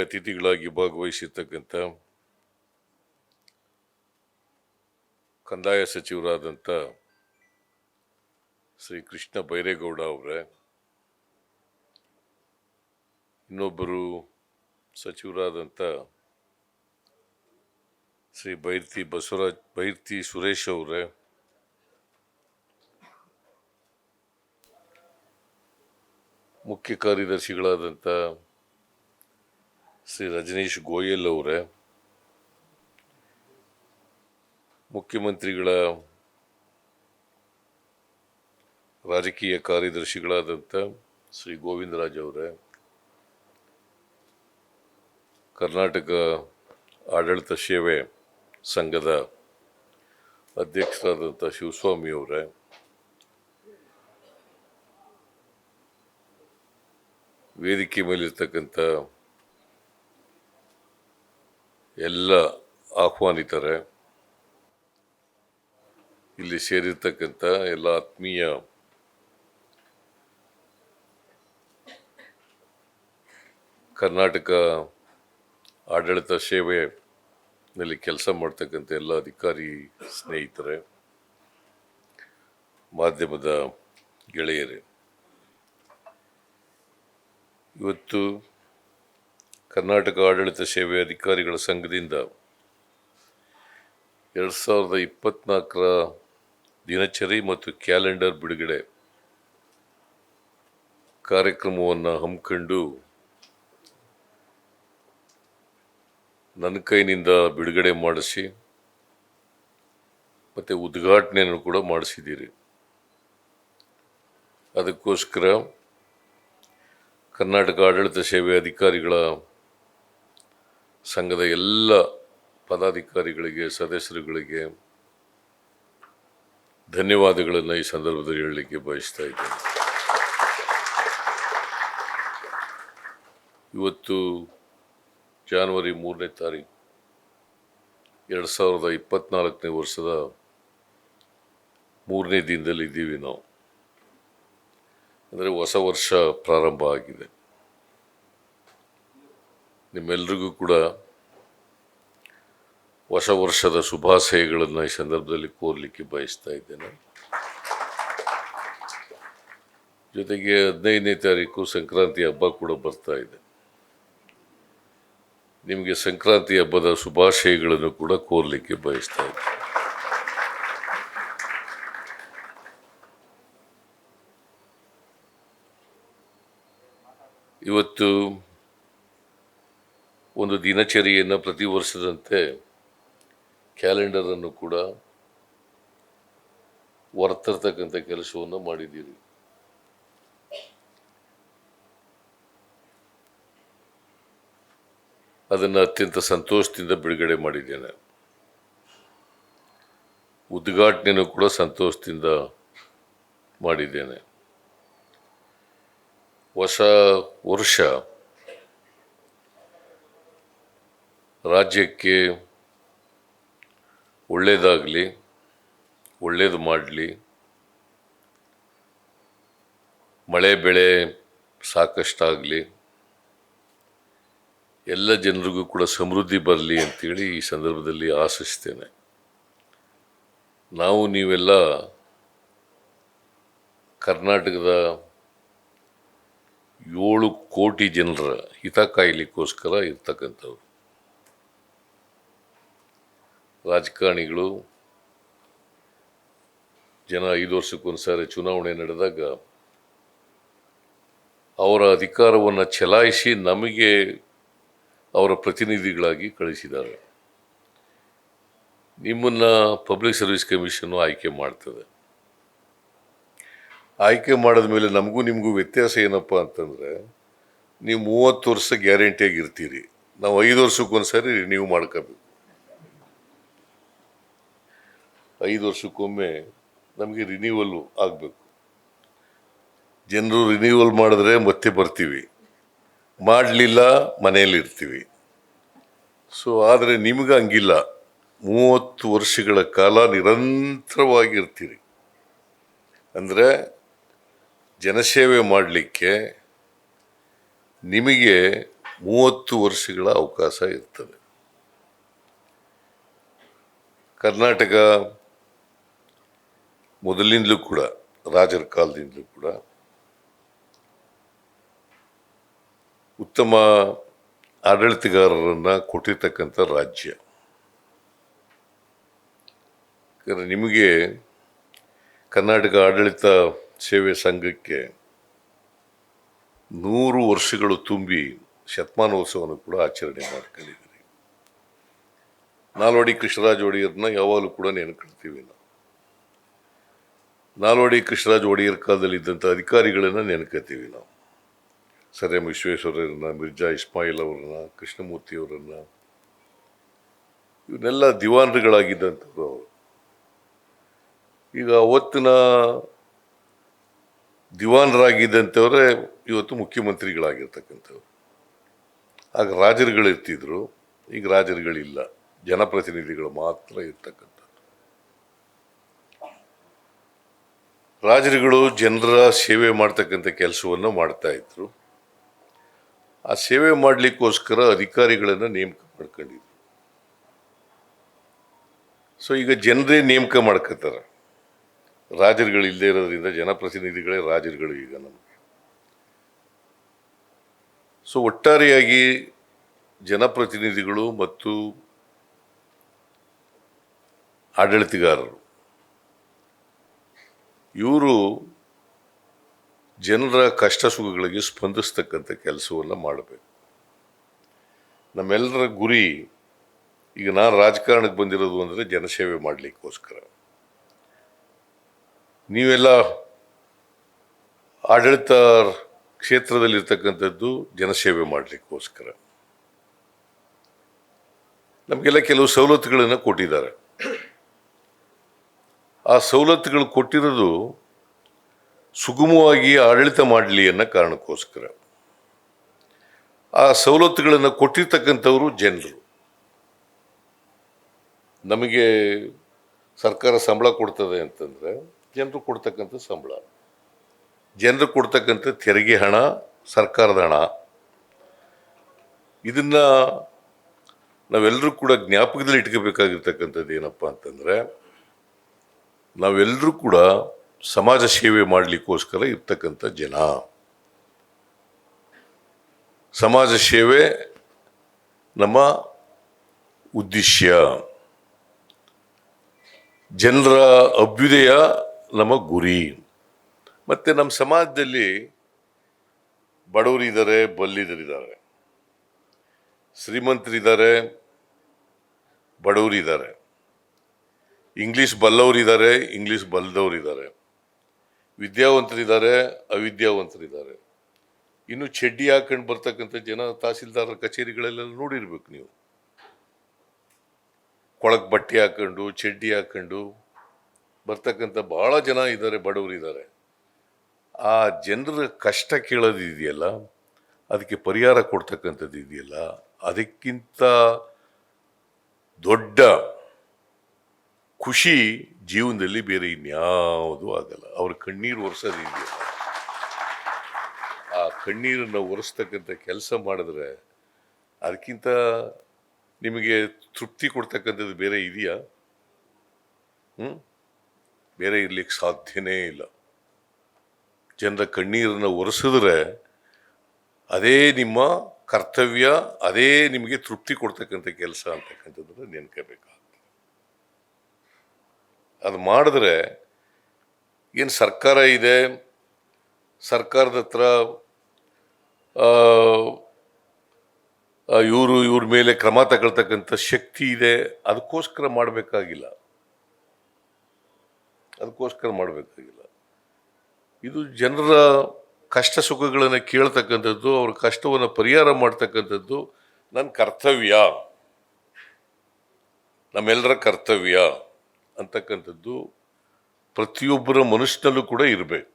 ಮುಖ್ಯ ಅತಿಥಿಗಳಾಗಿ ಭಾಗವಹಿಸಿರ್ತಕ್ಕಂಥ ಕಂದಾಯ ಸಚಿವರಾದಂಥ ಶ್ರೀ ಕೃಷ್ಣ ಬೈರೇಗೌಡ ಅವರೇ, ಇನ್ನೊಬ್ಬರು ಸಚಿವರಾದಂಥ ಶ್ರೀ ಬೈರ್ತಿ ಸುರೇಶ್ ಅವರೇ, ಮುಖ್ಯ ಕಾರ್ಯದರ್ಶಿಗಳಾದಂಥ ಶ್ರೀ ರಜನೀಶ್ ಗೋಯಲ್ ಅವರೇ, ಮುಖ್ಯಮಂತ್ರಿಗಳ ರಾಜಕೀಯ ಕಾರ್ಯದರ್ಶಿಗಳಾದಂಥ ಶ್ರೀ ಗೋವಿಂದರಾಜ್ ಅವರೇ, ಕರ್ನಾಟಕ ಆಡಳಿತ ಸೇವೆ ಸಂಘದ ಅಧ್ಯಕ್ಷರಾದಂಥ ಶಿವಸ್ವಾಮಿ ಅವರೇ, ವೇದಿಕೆ ಮೇಲಿರ್ತಕ್ಕಂಥ ಎಲ್ಲ ಆಹ್ವಾನಿತರೆ, ಇಲ್ಲಿ ಸೇರಿರ್ತಕ್ಕಂಥ ಎಲ್ಲ ಆತ್ಮೀಯ ಕರ್ನಾಟಕ ಆಡಳಿತ ಸೇವೆಯಲ್ಲಿ ಕೆಲಸ ಮಾಡ್ತಕ್ಕಂಥ ಎಲ್ಲ ಅಧಿಕಾರಿ ಸ್ನೇಹಿತರೆ, ಮಾಧ್ಯಮದ ಗೆಳೆಯರೇ, ಇವತ್ತು ಕರ್ನಾಟಕ ಆಡಳಿತ ಸೇವೆ ಅಧಿಕಾರಿಗಳ ಸಂಘದಿಂದ 2024ರ ದಿನಚರಿ ಮತ್ತು ಕ್ಯಾಲೆಂಡರ್ ಬಿಡುಗಡೆ ಕಾರ್ಯಕ್ರಮವನ್ನು ಹಮ್ಮಿಕೊಂಡು ನನ್ನ ಕೈನಿಂದ ಬಿಡುಗಡೆ ಮಾಡಿಸಿ ಮತ್ತು ಉದ್ಘಾಟನೆಯನ್ನು ಕೂಡ ಮಾಡಿಸಿದ್ದೀರಿ. ಅದಕ್ಕೋಸ್ಕರ ಕರ್ನಾಟಕ ಆಡಳಿತ ಸೇವೆ ಅಧಿಕಾರಿಗಳ ಸಂಘದ ಎಲ್ಲ ಪದಾಧಿಕಾರಿಗಳಿಗೆ, ಸದಸ್ಯರುಗಳಿಗೆ ಧನ್ಯವಾದಗಳನ್ನು ಈ ಸಂದರ್ಭದಲ್ಲಿ ಹೇಳಲಿಕ್ಕೆ ಬಯಸ್ತಾ ಇದ್ದೇನೆ. ಇವತ್ತು ಜನವರಿ 3ನೇ ತಾರೀಕು 2024ನೇ ವರ್ಷದ 3ನೇ ದಿನದಲ್ಲಿ ಇದ್ದೀವಿ ನಾವು. ಅಂದರೆ ಹೊಸ ವರ್ಷ ಪ್ರಾರಂಭ ಆಗಿದೆ. ನಿಮ್ಮೆಲ್ರಿಗೂ ಕೂಡ ಹೊಸ ವರ್ಷದ ಶುಭಾಶಯಗಳನ್ನು ಈ ಸಂದರ್ಭದಲ್ಲಿ ಕೋರಲಿಕ್ಕೆ ಬಯಸ್ತಾ ಇದ್ದೇನೆ. ಜೊತೆಗೆ 15ನೇ ತಾರೀಕು ಸಂಕ್ರಾಂತಿ ಹಬ್ಬ ಕೂಡ ಬರ್ತಾ ಇದೆ. ನಿಮಗೆ ಸಂಕ್ರಾಂತಿ ಹಬ್ಬದ ಶುಭಾಶಯಗಳನ್ನು ಕೂಡ ಕೋರಲಿಕ್ಕೆ ಬಯಸ್ತಾ ಇದ್ದೇನೆ. ಇವತ್ತು ಒಂದು ದಿನಚರಿಯನ್ನು ಪ್ರತಿ ವರ್ಷದಂತೆ ಕ್ಯಾಲೆಂಡರನ್ನು ಕೂಡ ಹೊರತರ್ತಕ್ಕಂಥ ಕೆಲಸವನ್ನು ಮಾಡಿದ್ದೀರಿ. ಅದನ್ನು ಅತ್ಯಂತ ಸಂತೋಷದಿಂದ ಬಿಡುಗಡೆ ಮಾಡಿದ್ದೇನೆ. ಉದ್ಘಾಟನೆಯನ್ನು ಕೂಡ ಸಂತೋಷದಿಂದ ಮಾಡಿದ್ದೇನೆ. ಹೊಸ ವರ್ಷ ರಾಜ್ಯಕ್ಕೆ ಒಳ್ಳೆಯದಾಗಲಿ, ಒಳ್ಳೆಯದು ಮಾಡಲಿ, ಮಳೆ ಬೆಳೆ ಸಾಕಷ್ಟಾಗಲಿ, ಎಲ್ಲ ಜನರಿಗೂ ಕೂಡ ಸಮೃದ್ಧಿ ಬರಲಿ ಅಂತೇಳಿ ಈ ಸಂದರ್ಭದಲ್ಲಿ ಆಶಿಸ್ತೇನೆ. ನಾವು ನೀವೆಲ್ಲ ಕರ್ನಾಟಕದ 7 ಕೋಟಿ ಜನರ ಹಿತ ಕಾಯಲಿಕ್ಕೋಸ್ಕರ ಇರ್ತಕ್ಕಂಥವ್ರು. ರಾಜಕಾರಣಿಗಳು ಜನ 5 ವರ್ಷಕ್ಕೊಂದ್ಸಾರಿ ಚುನಾವಣೆ ನಡೆದಾಗ ಅವರ ಅಧಿಕಾರವನ್ನು ಚಲಾಯಿಸಿ ನಮಗೆ ಅವರ ಪ್ರತಿನಿಧಿಗಳಾಗಿ ಕಳಿಸಿದ್ದಾರೆ. ನಿಮ್ಮನ್ನು ಪಬ್ಲಿಕ್ ಸರ್ವಿಸ್ ಕಮಿಷನ್ನು ಆಯ್ಕೆ ಮಾಡ್ತದೆ. ಆಯ್ಕೆ ಮಾಡಿದ ಮೇಲೆ ನಮಗೂ ನಿಮಗೂ ವ್ಯತ್ಯಾಸ ಏನಪ್ಪ ಅಂತಂದರೆ, ನೀವು 30 ವರ್ಷ ಗ್ಯಾರಂಟಿಯಾಗಿ ಇರ್ತೀರಿ, ನಾವು 5 ವರ್ಷಕ್ಕೊಂದ್ಸರಿ ರಿನ್ಯೂ ಮಾಡ್ಕೋಬೇಕು. 5 ವರ್ಷಕ್ಕೊಮ್ಮೆ ನಮಗೆ ರಿನ್ಯೂವಲ್ ಆಗಬೇಕು. ಜನರು ರಿನ್ಯೂವಲ್ ಮಾಡಿದ್ರೆ ಮತ್ತೆ ಬರ್ತೀವಿ, ಮಾಡಲಿಲ್ಲ ಮನೆಯಲ್ಲಿ ಇರ್ತೀವಿ. ಸೊ ಆದರೆ ನಿಮ್ಗೆ ಹಂಗಿಲ್ಲ, 30 ವರ್ಷಗಳ ಕಾಲ ನಿರಂತರವಾಗಿರ್ತೀರಿ. ಅಂದರೆ ಜನಸೇವೆ ಮಾಡಲಿಕ್ಕೆ ನಿಮಗೆ 30 ವರ್ಷಗಳ ಅವಕಾಶ ಇರ್ತದೆ. ಕರ್ನಾಟಕ ಮೊದಲಿನಿಂದಲೂ ಕೂಡ, ರಾಜರ ಕಾಲದಿಂದಲೂ ಕೂಡ ಉತ್ತಮ ಆಡಳಿತಗಾರರನ್ನು ಕೊಟ್ಟಿರ್ತಕ್ಕಂಥ ರಾಜ್ಯ. ನಿಮಗೆ ಕರ್ನಾಟಕ ಆಡಳಿತ ಸೇವೆ ಸಂಘಕ್ಕೆ 100 ವರ್ಷಗಳು ತುಂಬಿ ಶತಮಾನೋತ್ಸವವನ್ನು ಕೂಡ ಆಚರಣೆ ಮಾಡ್ಕೊಂಡಿದ್ದೀರಿ. ನಾಲ್ವಡಿ ಕೃಷ್ಣರಾಜ ಒಡೆಯರ್ನ ಯಾವಾಗಲೂ ಕೂಡ ನೆನ್ಕೊಳ್ತೀವಿ ನಾವು. ನಾಲ್ವಡಿ ಕೃಷ್ಣರಾಜ ಒಡೆಯರ್ ಕಾಲದಲ್ಲಿ ಇದ್ದಂಥ ಅಧಿಕಾರಿಗಳನ್ನು ನೆನ್ಕೋತೀವಿ ನಾವು. ಸರ್ ಎಂ ವಿಶ್ವೇಶ್ವರಯ್ಯರನ್ನ, ಮಿರ್ಜಾ ಇಸ್ಮಾಯಿಲ್ ಅವರನ್ನ, ಕೃಷ್ಣಮೂರ್ತಿ ಅವರನ್ನ, ಇವನ್ನೆಲ್ಲ ದಿವಾನರುಗಳಾಗಿದ್ದಂಥವ್ರು ಅವರು. ಈಗ ಅವತ್ತಿನ ದಿವಾನರಾಗಿದ್ದಂಥವರೇ ಇವತ್ತು ಮುಖ್ಯಮಂತ್ರಿಗಳಾಗಿರ್ತಕ್ಕಂಥವ್ರು. ಆಗ ರಾಜರುಗಳಿರ್ತಿದ್ರು, ಈಗ ರಾಜರುಗಳಿಲ್ಲ, ಜನಪ್ರತಿನಿಧಿಗಳು ಮಾತ್ರ ಇರ್ತಕ್ಕಂಥದ್ದು. ರಾಜರುಗಳು ಜನರ ಸೇವೆ ಮಾಡ್ತಕ್ಕಂಥ ಕೆಲಸವನ್ನು ಮಾಡ್ತಾ ಇದ್ರು. ಆ ಸೇವೆ ಮಾಡಲಿಕ್ಕೋಸ್ಕರ ಅಧಿಕಾರಿಗಳನ್ನು ನೇಮಕ ಮಾಡ್ಕೊಂಡಿದ್ರು. ಸೊ ಈಗ ಜನರೇ ನೇಮಕ ಮಾಡ್ಕೋತಾರೆ. ರಾಜರುಗಳು ಇಲ್ಲದೆ ಇರೋದ್ರಿಂದ ಜನಪ್ರತಿನಿಧಿಗಳೇ ರಾಜರುಗಳು ಈಗ ನಮಗೆ. ಸೊ ಒಟ್ಟಾರೆಯಾಗಿ ಜನಪ್ರತಿನಿಧಿಗಳು ಮತ್ತು ಆಡಳಿತಗಾರರು ಇವರು ಜನರ ಕಷ್ಟ ಸುಖಗಳಿಗೆ ಸ್ಪಂದಿಸ್ತಕ್ಕಂಥ ಕೆಲಸವನ್ನು ಮಾಡಬೇಕು. ನಮ್ಮೆಲ್ಲರ ಗುರಿ, ಈಗ ನಾನು ರಾಜಕಾರಣಕ್ಕೆ ಬಂದಿರೋದು ಅಂದರೆ ಜನಸೇವೆ ಮಾಡಲಿಕ್ಕೋಸ್ಕರ. ನೀವೆಲ್ಲ ಆಡಳಿತ ಕ್ಷೇತ್ರದಲ್ಲಿರ್ತಕ್ಕಂಥದ್ದು ಜನಸೇವೆ ಮಾಡಲಿಕ್ಕೋಸ್ಕರ. ನಮಗೆಲ್ಲ ಕೆಲವು ಸವಲತ್ತುಗಳನ್ನು ಕೊಟ್ಟಿದ್ದಾರೆ. ಆ ಸವಲತ್ತುಗಳು ಕೊಟ್ಟಿರೋದು ಸುಗಮವಾಗಿ ಆಡಳಿತ ಮಾಡಲಿ ಅನ್ನೋ ಕಾರಣಕ್ಕೋಸ್ಕರ. ಆ ಸವಲತ್ತುಗಳನ್ನು ಕೊಟ್ಟಿರ್ತಕ್ಕಂಥವರು ಜನರು. ನಮಗೆ ಸರ್ಕಾರ ಸಂಬಳ ಕೊಡ್ತದೆ ಅಂತಂದರೆ ಜನರು ಕೊಡ್ತಕ್ಕಂಥ ಸಂಬಳ, ಜನರು ಕೊಡ್ತಕ್ಕಂಥ ತೆರಿಗೆ ಹಣ, ಸರ್ಕಾರದ ಹಣ. ಇದನ್ನು ನಾವೆಲ್ಲರೂ ಕೂಡ ಜ್ಞಾಪಕದಲ್ಲಿ ಇಟ್ಕೋಬೇಕಾಗಿರ್ತಕ್ಕಂಥದ್ದು ಏನಪ್ಪ ಅಂತಂದರೆ, ನಾವೆಲ್ಲರೂ ಕೂಡ ಸಮಾಜ ಸೇವೆ ಮಾಡಲಿಕ್ಕೋಸ್ಕರ ಇರ್ತಕ್ಕಂಥ ಜನ. ಸಮಾಜ ಸೇವೆ ನಮ್ಮ ಉದ್ದೇಶ, ಜನರ ಅಭ್ಯುದಯ ನಮ್ಮ ಗುರಿ. ಮತ್ತು ನಮ್ಮ ಸಮಾಜದಲ್ಲಿ ಬಡವರಿದ್ದಾರೆ, ಬಲ್ಲಿದರಿದ್ದಾರೆ, ಶ್ರೀಮಂತರಿದ್ದಾರೆ, ಬಡವರಿದ್ದಾರೆ, ಇಂಗ್ಲೀಷ್ ಬಲ್ಲವರಿದ್ದಾರೆ, ಇಂಗ್ಲೀಷ್ ಬಲ್ಲದವರಿದ್ದಾರೆ, ವಿದ್ಯಾವಂತರಿದ್ದಾರೆ, ಅವಿದ್ಯಾವಂತರಿದ್ದಾರೆ. ಇನ್ನು ಚಡ್ಡಿ ಹಾಕೊಂಡು ಬರ್ತಕ್ಕಂಥ ಜನ ತಹಸೀಲ್ದಾರರ ಕಚೇರಿಗಳೆಲ್ಲ ನೋಡಿರ್ಬೇಕು ನೀವು. ಕೊಳಕ್ ಬಟ್ಟೆ ಹಾಕೊಂಡು, ಚಡ್ಡಿ ಹಾಕೊಂಡು ಬರ್ತಕ್ಕಂಥ ಭಾಳ ಜನ ಇದ್ದಾರೆ, ಬಡವರಿದ್ದಾರೆ. ಆ ಜನರ ಕಷ್ಟ ಕೇಳೋದು ಇದೆಯಲ್ಲ, ಅದಕ್ಕೆ ಪರಿಹಾರ ಕೊಡ್ತಕ್ಕಂಥದ್ದು ಇದೆಯಲ್ಲ, ಅದಕ್ಕಿಂತ ದೊಡ್ಡ ಖುಷಿ ಜೀವನದಲ್ಲಿ ಬೇರೆ ಇನ್ಯಾವುದೂ ಆಗಲ್ಲ. ಅವ್ರ ಕಣ್ಣೀರು ಒರೆಸೋದು ಇದೆಯಲ್ಲ, ಆ ಕಣ್ಣೀರನ್ನು ಒರೆಸ್ತಕ್ಕಂಥ ಕೆಲಸ ಮಾಡಿದ್ರೆ ಅದಕ್ಕಿಂತ ನಿಮಗೆ ತೃಪ್ತಿ ಕೊಡ್ತಕ್ಕಂಥದ್ದು ಬೇರೆ ಇದೆಯಾ? ಬೇರೆ ಇರ್ಲಿಕ್ಕೆ ಸಾಧ್ಯನೇ ಇಲ್ಲ. ಜನರ ಕಣ್ಣೀರನ್ನು ಒರೆಸಿದ್ರೆ ಅದೇ ನಿಮ್ಮ ಕರ್ತವ್ಯ, ಅದೇ ನಿಮಗೆ ತೃಪ್ತಿ ಕೊಡ್ತಕ್ಕಂಥ ಕೆಲಸ ಅಂತಕ್ಕಂಥದ್ದನ್ನು ನೆನ್ಕೋಬೇಕಾಗ್ತದೆ. ಅದು ಮಾಡಿದ್ರೆ ಏನು ಸರ್ಕಾರ ಇದೆ, ಸರ್ಕಾರದ ಹತ್ರ ಇವ್ರ ಮೇಲೆ ಕ್ರಮ ತಗೊಳ್ತಕ್ಕಂಥ ಶಕ್ತಿ ಇದೆ, ಅದಕ್ಕೋಸ್ಕರ ಮಾಡಬೇಕಾಗಿಲ್ಲ. ಇದು ಜನರ ಕಷ್ಟ ಸುಖಗಳನ್ನು ಕೇಳ್ತಕ್ಕಂಥದ್ದು, ಅವ್ರ ಕಷ್ಟವನ್ನು ಪರಿಹಾರ ಮಾಡ್ತಕ್ಕಂಥದ್ದು ನನ್ನ ಕರ್ತವ್ಯ, ನಮ್ಮೆಲ್ಲರ ಕರ್ತವ್ಯ ಅಂತಕ್ಕಂಥದ್ದು ಪ್ರತಿಯೊಬ್ಬರ ಮನುಷ್ಯನಲ್ಲೂ ಕೂಡ ಇರಬೇಕು.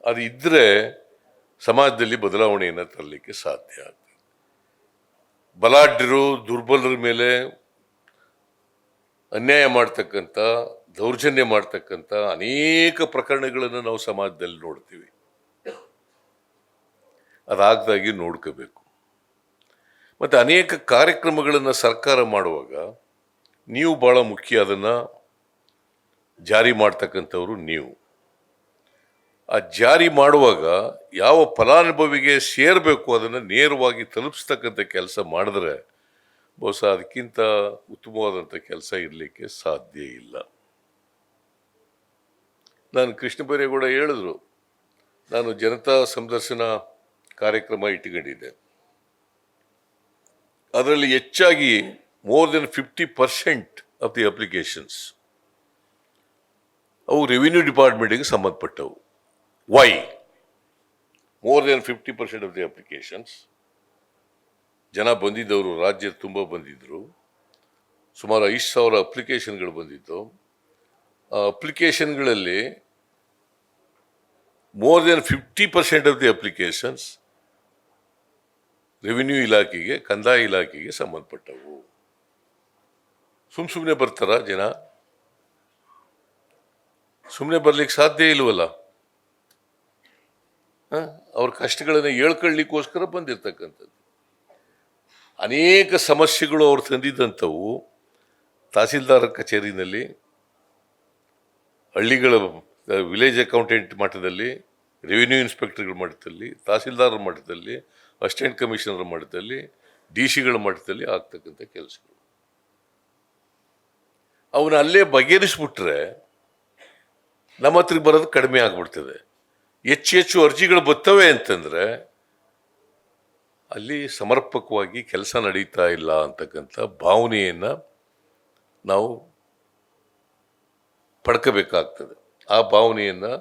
ಅದು ಇದ್ದರೆ ಸಮಾಜದಲ್ಲಿ ಬದಲಾವಣೆಯನ್ನು ತರಲಿಕ್ಕೆ ಸಾಧ್ಯ ಆಗ್ತದೆ. ಬಲಾಢ್ಯರು ದುರ್ಬಲರ ಮೇಲೆ ಅನ್ಯಾಯ ಮಾಡ್ತಕ್ಕಂಥ, ದೌರ್ಜನ್ಯ ಮಾಡ್ತಕ್ಕಂಥ ಅನೇಕ ಪ್ರಕರಣಗಳನ್ನು ನಾವು ಸಮಾಜದಲ್ಲಿ ನೋಡ್ತೀವಿ. ಅದಾಗದಾಗಿ ನೋಡ್ಕೋಬೇಕು. ಮತ್ತು ಅನೇಕ ಕಾರ್ಯಕ್ರಮಗಳನ್ನು ಸರ್ಕಾರ ಮಾಡುವಾಗ ನೀವು ಭಾಳ ಮುಖ್ಯ, ಅದನ್ನು ಜಾರಿ ಮಾಡ್ತಕ್ಕಂಥವ್ರು ನೀವು. ಆ ಜಾರಿ ಮಾಡುವಾಗ ಯಾವ ಫಲಾನುಭವಿಗೆ ಸೇರಬೇಕು ಅದನ್ನು ನೇರವಾಗಿ ತಲುಪಿಸ್ತಕ್ಕಂಥ ಕೆಲಸ ಮಾಡಿದ್ರೆ ಬಹುಶಃ ಅದಕ್ಕಿಂತ ಉತ್ತಮವಾದಂಥ ಕೆಲಸ ಇರಲಿಕ್ಕೆ ಸಾಧ್ಯ ಇಲ್ಲ. ನಾನು ಕೃಷ್ಣ ಬೈರೇಗೌಡ ಹೇಳಿದ್ರು, ನಾನು ಜನತಾ ಸಂದರ್ಶನ ಕಾರ್ಯಕ್ರಮ ಇಟ್ಟುಕೊಂಡಿದ್ದೆ. ಅದರಲ್ಲಿ ಹೆಚ್ಚಾಗಿ more than 50% of the applications ಅವು ರೆವಿನ್ಯೂ ಡಿಪಾರ್ಟ್ಮೆಂಟಿಗೆ ಸಂಬಂಧಪಟ್ಟವು. Why? More than 50% of the applications, ಜನ ಬಂದಿದ್ದವರು ರಾಜ್ಯದ ತುಂಬ ಬಂದಿದ್ದರು. ಸುಮಾರು 5,000 ಅಪ್ಲಿಕೇಶನ್ಗಳು ಬಂದಿದ್ದು. ಆ ಅಪ್ಲಿಕೇಶನ್ಗಳಲ್ಲಿ more than 50% of the applications revenue ಇಲಾಖೆಗೆ, ಕಂದಾಯ ಇಲಾಖೆಗೆ ಸಂಬಂಧಪಟ್ಟವು. ಸುಮ್ಮನೆ ಬರ್ತಾರ ಜನ? ಸುಮ್ಮನೆ ಬರ್ಲಿಕ್ಕೆ ಸಾಧ್ಯ ಇಲ್ವಲ್ಲ. ಅವ್ರ ಕಷ್ಟಗಳನ್ನು ಹೇಳ್ಕೊಳ್ಳಿಕ್ಕೋಸ್ಕರ ಬಂದಿರ್ತಕ್ಕಂಥದ್ದು. ಅನೇಕ ಸಮಸ್ಯೆಗಳು ಅವ್ರು ತಂದಿದ್ದಂಥವು ತಹಸೀಲ್ದಾರ್ ಕಚೇರಿನಲ್ಲಿ, ಹಳ್ಳಿಗಳ ವಿಲೇಜ್ ಅಕೌಂಟೆಂಟ್ ಮಟ್ಟದಲ್ಲಿ, ರೆವಿನ್ಯೂ ಇನ್ಸ್ಪೆಕ್ಟರ್ಗಳ ಮಟ್ಟದಲ್ಲಿ, ತಹಸೀಲ್ದಾರ್ ಮಟ್ಟದಲ್ಲಿ, ಅಸಿಸ್ಟೆಂಟ್ ಕಮಿಷನರ್ ಮಟ್ಟದಲ್ಲಿ, DC ಗಳ ಮಟ್ಟದಲ್ಲಿ ಆಗ್ತಕ್ಕಂಥ ಕೆಲಸಗಳು. ಅವನ್ನ ಅಲ್ಲೇ ಬಗೆಹರಿಸ್ಬಿಟ್ರೆ ನಮ್ಮ ಹತ್ರಕ್ಕೆ ಬರೋದು ಕಡಿಮೆ ಆಗ್ಬಿಡ್ತದೆ. ಹೆಚ್ಚು ಅರ್ಜಿಗಳು ಬರ್ತವೆ ಅಂತಂದರೆ ಅಲ್ಲಿ ಸಮರ್ಪಕವಾಗಿ ಕೆಲಸ ನಡೀತಾ ಇಲ್ಲ ಅಂತಕ್ಕಂಥ ಭಾವನೆಯನ್ನು ನಾವು ಪಡ್ಕೋಬೇಕಾಗ್ತದೆ. ಆ ಭಾವನೆಯನ್ನು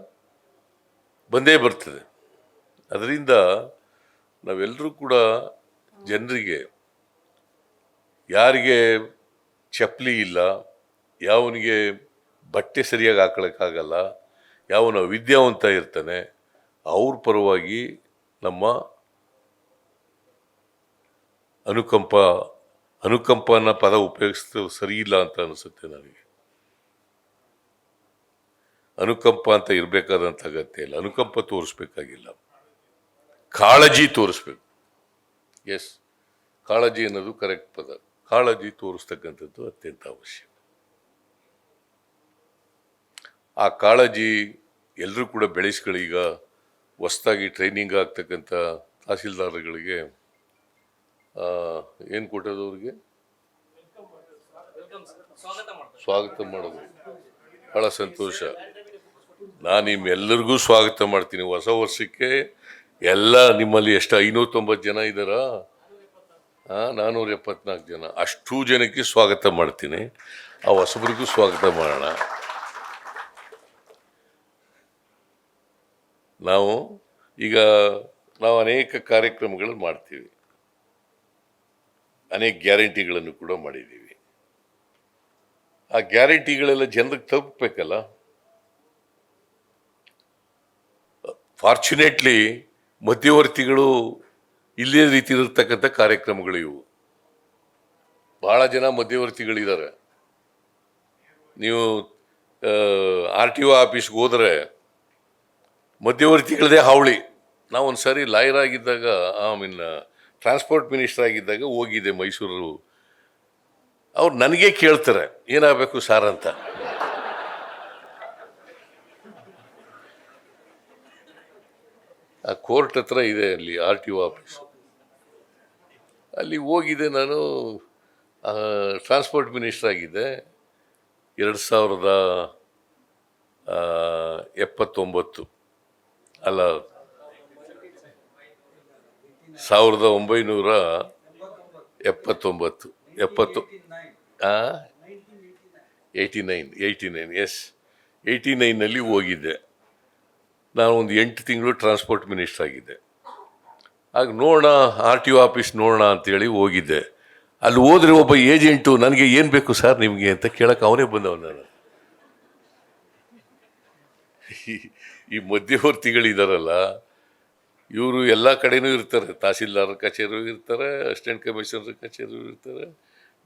ಬಂದೇ ಬರ್ತದೆ. ಅದರಿಂದ ನಾವೆಲ್ಲರೂ ಕೂಡ ಜನರಿಗೆ, ಯಾರಿಗೆ ಚಪ್ಪಲಿ ಇಲ್ಲ, ಯಾವನಿಗೆ ಬಟ್ಟೆ ಸರಿಯಾಗಿ ಹಾಕೊಳ್ಳೋಕ್ಕಾಗಲ್ಲ, ಯಾವನು ವಿದ್ಯಾವಂತ ಇರ್ತಾನೆ, ಅವ್ರ ಪರವಾಗಿ ನಮ್ಮ ಅನುಕಂಪ ಅನ್ನೋ ಪದ ಉಪಯೋಗಿಸೋದು ಸರಿ ಇಲ್ಲ ಅಂತ ಅನಿಸುತ್ತೆ ನನಗೆ. ಅನುಕಂಪ ಅಂತ ಇರಬೇಕಾದಂಥ ಅಗತ್ಯ ಇಲ್ಲ. ಅನುಕಂಪ ತೋರಿಸ್ಬೇಕಾಗಿಲ್ಲ, ಕಾಳಜಿ ತೋರಿಸ್ಬೇಕು. ಎಸ್, ಕಾಳಜಿ ಅನ್ನೋದು ಕರೆಕ್ಟ್ ಪದ. ಕಾಳಜಿ ತೋರಿಸ್ತಕ್ಕಂಥದ್ದು ಅತ್ಯಂತ ಅವಶ್ಯಕ. ಆ ಕಾಳಜಿ ಎಲ್ಲರೂ ಕೂಡ ಬೆಳೆಸ್ಕೊಳ್ಳಿ. ಈಗ ಹೊಸದಾಗಿ ಟ್ರೈನಿಂಗ್ ಆಗ್ತಕ್ಕಂಥ ತಹಸೀಲ್ದಾರ್ಗಳಿಗೆ ಏನು ಕೊಟ್ಟೋದು? ಅವ್ರಿಗೆ ಸ್ವಾಗತ ಮಾಡೋದು ಬಹಳ ಸಂತೋಷ. ನಾನು ನಿಮ್ಮೆಲ್ಲರಿಗೂ ಸ್ವಾಗತ ಮಾಡ್ತೀನಿ ಹೊಸ ವರ್ಷಕ್ಕೆ. ಎಲ್ಲ ನಿಮ್ಮಲ್ಲಿ ಎಷ್ಟು 590 ಜನ ಇದ್ದಾರಾ? 474 ಜನ. ಅಷ್ಟು ಜನಕ್ಕೆ ಸ್ವಾಗತ ಮಾಡ್ತೀನಿ. ಆ ಹೊಸಬ್ರಿಗೂ ಸ್ವಾಗತ ಮಾಡೋಣ. ನಾವು ಅನೇಕ ಕಾರ್ಯಕ್ರಮಗಳನ್ನು ಮಾಡ್ತೀವಿ, ಅನೇಕ ಗ್ಯಾರಂಟಿಗಳನ್ನು ಕೂಡ ಮಾಡಿದ್ದೀವಿ. ಆ ಗ್ಯಾರಂಟಿಗಳೆಲ್ಲ ಜನರಿಗೆ ತಲುಪಬೇಕಲ್ಲ. ಫಾರ್ಚುನೇಟ್ಲಿ ಮಧ್ಯವರ್ತಿಗಳು ಇಲ್ಲೇ ರೀತಿ ಇರತಕ್ಕಂಥ ಕಾರ್ಯಕ್ರಮಗಳು ಇವು. ಬಹಳ ಜನ ಮಧ್ಯವರ್ತಿಗಳಿದ್ದಾರೆ. ನೀವು RTO ಆಫೀಸ್ಗೆ ಹೋದರೆ ಮಧ್ಯವರ್ತಿಗಳದೇ ಹಾವಳಿ. ನಾವು ಒಂದು ಸಾರಿ ಲಾಯರ್ ಆಗಿದ್ದಾಗ, ಟ್ರಾನ್ಸ್ಪೋರ್ಟ್ ಮಿನಿಸ್ಟರ್ ಆಗಿದ್ದಾಗ ಹೋಗಿದ್ದೆ ಮೈಸೂರು. ಅವ್ರು ನನಗೆ ಕೇಳ್ತಾರೆ ಏನಾಗಬೇಕು ಸಾರ್ ಅಂತ. ಆ ಕೋರ್ಟ್ ಹತ್ರ ಇದೆ ಅಲ್ಲಿ RTO ಆಫೀಸು. ಅಲ್ಲಿ ಹೋಗಿದ್ದೆ ನಾನು. ಟ್ರಾನ್ಸ್ಪೋರ್ಟ್ ಮಿನಿಸ್ಟರ್ ಆಗಿದ್ದೆ 2079 ಅಲ್ಲ 1979 89 ಎಸ್ 89ನಲ್ಲಿ ಹೋಗಿದ್ದೆ. ನಾನು ಒಂದು 8 ತಿಂಗಳು ಟ್ರಾನ್ಸ್ಪೋರ್ಟ್ ಮಿನಿಸ್ಟರ್ ಆಗಿದ್ದೆ. ಆಗ ನೋಡೋಣ, RTO ಆಫೀಸ್ ನೋಡೋಣ ಅಂತೇಳಿ ಹೋಗಿದ್ದೆ. ಅಲ್ಲಿ ಹೋದ್ರೆ ಒಬ್ಬ ಏಜೆಂಟು ನನಗೆ ಏನು ಬೇಕು ಸರ್ ನಿಮಗೆ ಅಂತ ಕೇಳಕ್ಕೆ ಅವನೇ ಬಂದವ. ನಾನು ಈ ಮಧ್ಯವರ್ತಿಗಳಿದಾರಲ್ಲ, ಇವರು ಎಲ್ಲ ಕಡೆನೂ ಇರ್ತಾರೆ. ತಹಸೀಲ್ದಾರ್ ಕಚೇರಿ ಇರ್ತಾರೆ, ಅಸಿಸ್ಟೆಂಟ್ ಕಮಿಷನರ್ ಕಚೇರಿ ಇರ್ತಾರೆ,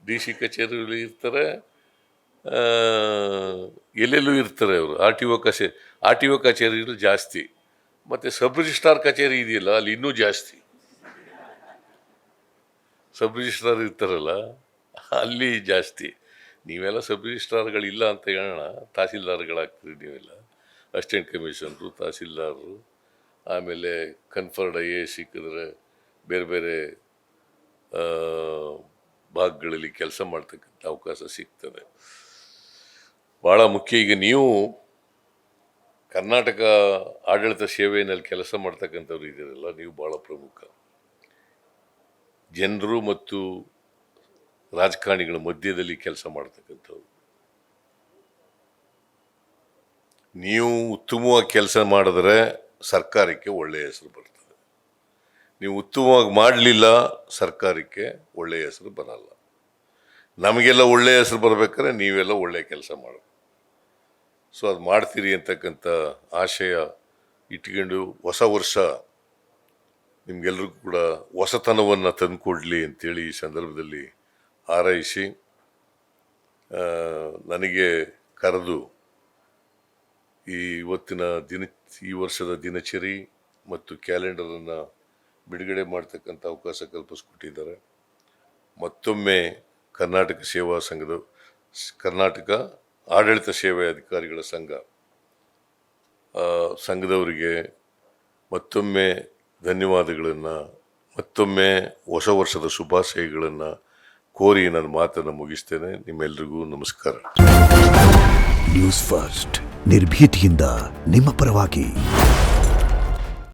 DC ಕಚೇರಿಗಳು ಇರ್ತಾರೆ, ಎಲ್ಲೆಲ್ಲೂ ಇರ್ತಾರೆ ಅವರು. RTO ಕಚೇರಿಗಳು ಜಾಸ್ತಿ. ಮತ್ತು ಸಬ್ ರಿಜಿಸ್ಟ್ರಾರ್ ಕಚೇರಿ ಇದೆಯಲ್ಲ ಅಲ್ಲಿ ಇನ್ನೂ ಜಾಸ್ತಿ. ಸಬ್ ರಿಜಿಸ್ಟ್ರಾರ್ ಇರ್ತಾರಲ್ಲ ಅಲ್ಲಿ ಜಾಸ್ತಿ. ನೀವೆಲ್ಲ ಸಬ್ ರಿಜಿಸ್ಟ್ರಾರ್ಗಳಿಲ್ಲ ಅಂತ ಹೇಳೋಣ, ತಹಸೀಲ್ದಾರ್ಗಳಾಗ್ತೀರಿ ನೀವೆಲ್ಲ. ಅಸಿಸ್ಟೆಂಟ್ ಕಮಿಷನರು, ತಹಸೀಲ್ದಾರರು, ಆಮೇಲೆ ಕನ್ಫರ್ಡ್ IAS ಸಿಕ್ಕಿದ್ರೆ ಬೇರೆ ಬೇರೆ ಭಾಗಗಳಲ್ಲಿ ಕೆಲಸ ಮಾಡ್ತಕ್ಕಂಥ ಅವಕಾಶ ಸಿಗ್ತದೆ. ಭಾಳ ಮುಖ್ಯ. ಈಗ ನೀವು ಕರ್ನಾಟಕ ಆಡಳಿತ ಸೇವೆಯಲ್ಲಿ ಕೆಲಸ ಮಾಡ್ತಕ್ಕಂಥವ್ರು ಇದ್ದೀರಲ್ಲ, ನೀವು ಭಾಳ ಪ್ರಮುಖ. ಜನರು ಮತ್ತು ರಾಜಕಾರಣಿಗಳ ಮಧ್ಯದಲ್ಲಿ ಕೆಲಸ ಮಾಡ್ತಕ್ಕಂಥವ್ರು. ನೀವು ಉತ್ತಮವಾಗಿ ಕೆಲಸ ಮಾಡಿದ್ರೆ ಸರ್ಕಾರಕ್ಕೆ ಒಳ್ಳೆಯ ಹೆಸರು ಬರ್ತದೆ. ನೀವು ಉತ್ತಮವಾಗಿ ಮಾಡಲಿಲ್ಲ ಸರ್ಕಾರಕ್ಕೆ ಒಳ್ಳೆಯ ಹೆಸರು ಬರಲ್ಲ. ನಮಗೆಲ್ಲ ಒಳ್ಳೆಯ ಹೆಸರು ಬರಬೇಕಾದ್ರೆ ನೀವೆಲ್ಲ ಒಳ್ಳೆಯ ಕೆಲಸ ಮಾಡಬೇಕು. ಸೊ ಅದು ಮಾಡ್ತೀರಿ ಅಂತಕ್ಕಂಥ ಆಶಯ ಇಟ್ಕೊಂಡು ಹೊಸ ವರ್ಷ ನಿಮ್ಗೆಲ್ರಿಗೂ ಕೂಡ ಹೊಸತನವನ್ನು ತಂದುಕೊಡ್ಲಿ ಅಂತೇಳಿ ಈ ಸಂದರ್ಭದಲ್ಲಿ ಹಾರೈಸಿ, ನನಗೆ ಕರೆದು ಈ ವರ್ಷದ ದಿನಚರಿ ಮತ್ತು ಕ್ಯಾಲೆಂಡರನ್ನು ಬಿಡುಗಡೆ ಮಾಡ್ತಕ್ಕಂಥ ಅವಕಾಶ ಕಲ್ಪಿಸ್ಕೊಟ್ಟಿದ್ದಾರೆ. ಮತ್ತೊಮ್ಮೆ ಕರ್ನಾಟಕ ಸೇವಾ ಸಂಘದ ಕರ್ನಾಟಕ ಆಡಳಿತ ಸೇವೆ ಅಧಿಕಾರಿಗಳ ಸಂಘದವರಿಗೆ ಮತ್ತೊಮ್ಮೆ ಧನ್ಯವಾದಗಳನ್ನು, ಮತ್ತೊಮ್ಮೆ ಹೊಸ ವರ್ಷದ ಶುಭಾಶಯಗಳನ್ನು ಕೋರಿ ನನ್ನ ಮಾತನ್ನು ಮುಗಿಸ್ತೇನೆ. ನಿಮ್ಮೆಲ್ರಿಗೂ ನಮಸ್ಕಾರ. ನ್ಯೂಸ್ ಫಸ್ಟ್, ನಿರ್ಭೀತಿಯಿಂದ ನಿಮ್ಮ ಪರವಾಗಿ.